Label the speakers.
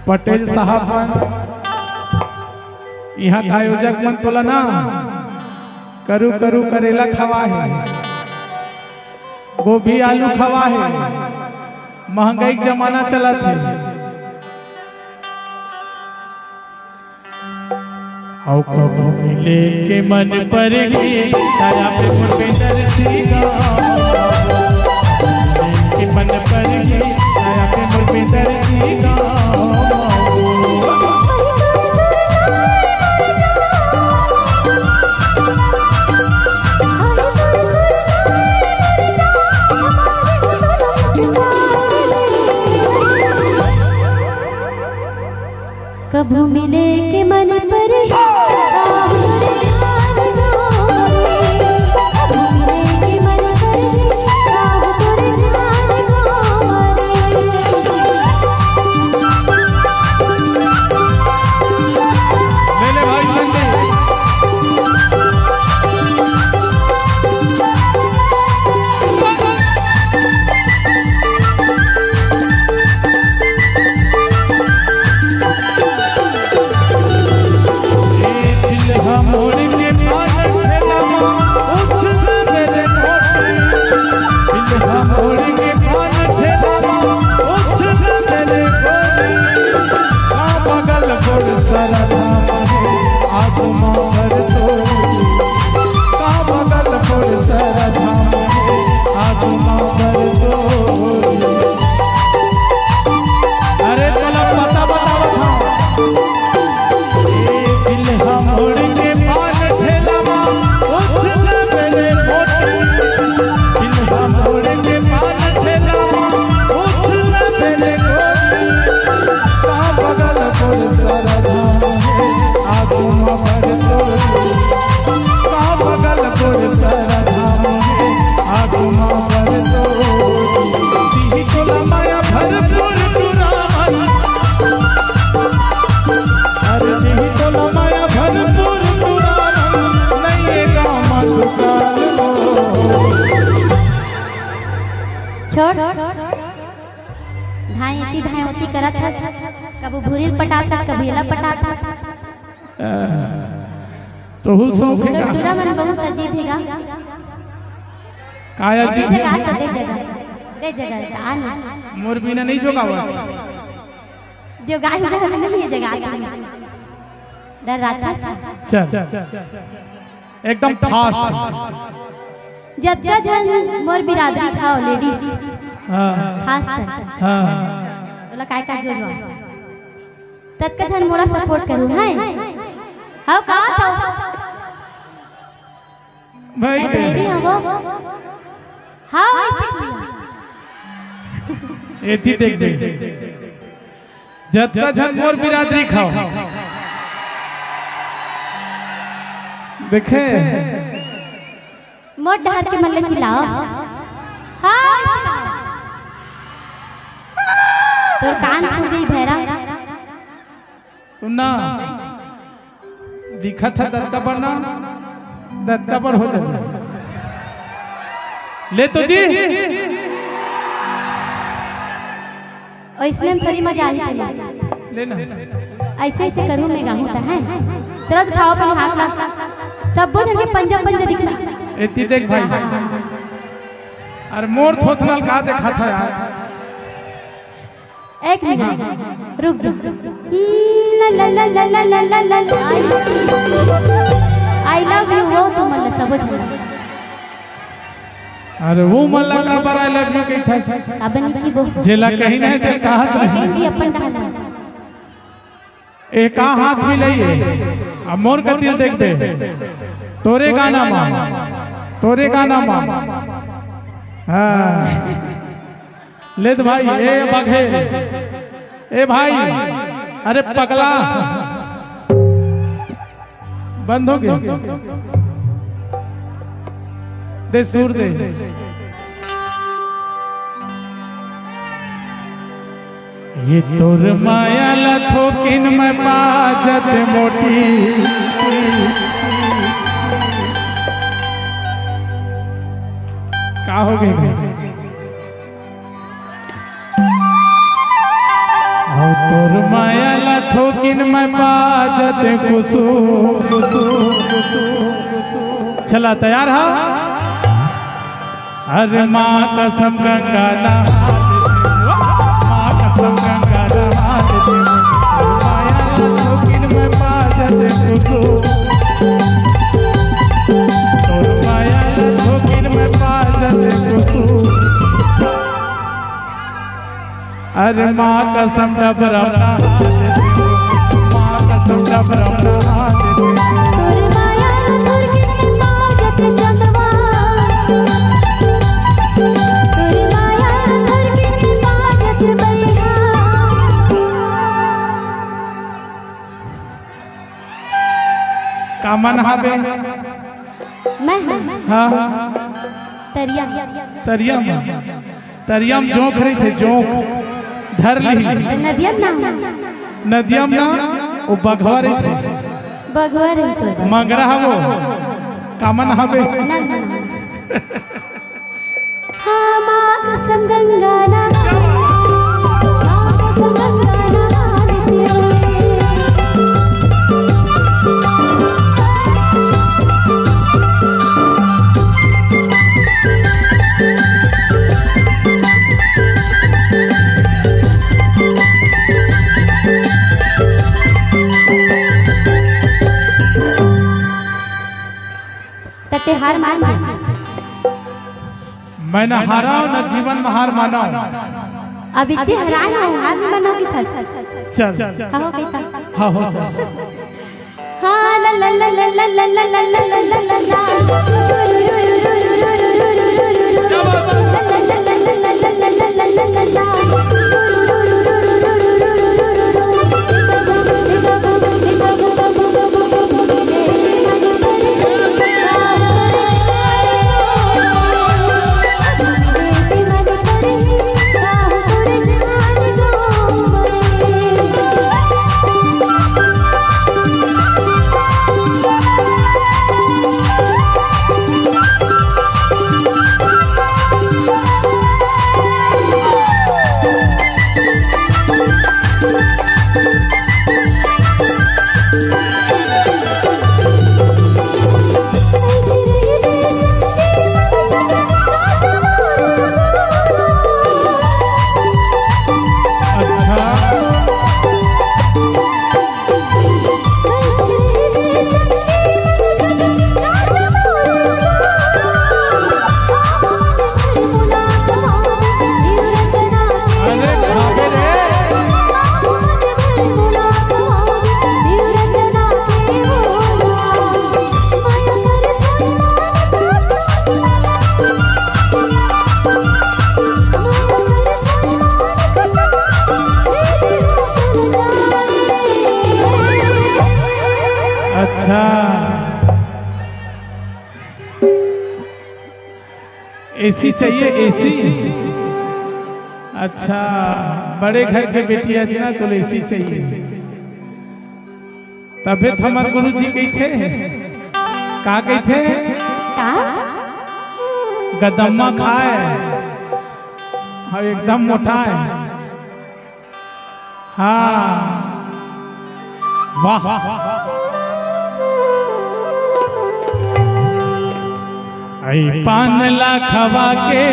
Speaker 1: पटेल साहब यहाँ का आयोजक मन तोला ना करू करू करेला खवा है, गोभी आलू खवा है, महंगाई जमाना चला थे। औ कबू मिले के मन पर तारा पे मुर्बेंदर सीगा के मन पर तारा पे मुर्बेंदर सीगा।
Speaker 2: कभू मिले के मन पर धाई होती करत हस, कबू भूरिल पटात हस, कबू हेला पटात हस।
Speaker 1: तो हुल सो के का
Speaker 2: टुरा मन बहुत अजीब हैगा।
Speaker 1: काया जी
Speaker 2: दे जगह आन
Speaker 1: मोर बिना नहीं जोगावा
Speaker 2: जो गाय उधर नहीं है जगह आती डर रात
Speaker 1: चल एकदम फास्ट
Speaker 2: जत्ता जन मोर बिरादरी खाओ लेडीज खास कर बोला काय का जोड़वा तत्का जन मोरा सपोर्ट करू है हाउ का तो
Speaker 1: भाई
Speaker 2: भेरी हवो हाउ ऐसे किया
Speaker 1: एती देख दे जत्का जन मोर बिरादरी खाओ देखे
Speaker 2: मोट डहर के मल्ले चिल्लाओ हां तोर कान फूट गई भैरा
Speaker 1: सुनना दिखा था दत्ता पर ना दत्ता पर हो जाए ले तो जी
Speaker 2: ऐसे में थोड़ी मजा आई
Speaker 1: लेना
Speaker 2: ऐसे ऐसे करूं मैं गाऊं ता है चलो उठाओ अपने हाथ ला सब बोल के पंजा पंजा दिखना
Speaker 1: एती देख भाई अरे मोर थोथनल का देखा था यार
Speaker 2: एक मिनट रुक जा ला ला ला ला ला ला ला ला आई लव यू वो तो मन सब
Speaker 1: अरे वो मल्ला का पर आई लव यू कही था
Speaker 2: अबन की वो
Speaker 1: जेला कहीं नहीं ते कहा था
Speaker 2: जी अपन डाल
Speaker 1: एक हाथ में लइए अब मोर का दिल देख दे तोरे गाना मां हाँ ले तो भाई ए बघे ए भाई अरे पगला बंद हो गया दे सूर दे ये तोर माया लथो किन में बाजत मोटी का हो गई तोर माया ला थोकिन मैं बाजत कुसु। चला तैयार हा। अरे माँ कसम गंगा ना माँ कसम गंगा ना माया ला थोकिन मैं बाजत कुसु। तोर माया ला थोकिन मैं बाजत कुसु। अरे माँ कसम डबरवना माँ कसम डबरवना
Speaker 2: तोर माया तोर किन बाजत जगवा। तोर माया तोर किन बाजत बैहा।
Speaker 1: कामन हाबे
Speaker 2: मैं
Speaker 1: हाँ
Speaker 2: तरिया
Speaker 1: तरियम जोंक रही थे जोंक धर ली
Speaker 2: नदियम ना
Speaker 1: नदियम ना वो बघवा रही थे
Speaker 2: बघवा रही तो
Speaker 1: मगरा वो कामन हाबे
Speaker 2: ना ना हाँ माँ कसम गंगा ना माँ कसम गंगा ना तटे हार मान
Speaker 1: मैं न हारा न जीवन में हार माना।
Speaker 2: अब इतने हराए हो हार भी मानो की था।
Speaker 1: चल
Speaker 2: कहो कैसा
Speaker 1: हाँ हो चल
Speaker 2: हाँ ला ला ला ला ला ला ला ला ला ला ला
Speaker 1: अच्छा एसी चाहिए एसी। अच्छा बड़े घर के बेटी ना तो एसी चाहिए। तबे हमारे गुरु जी कही थे का कही थे गदम्मा खाए हाँ एकदम मोटा है। हाँ वाह आई पान ला खवा के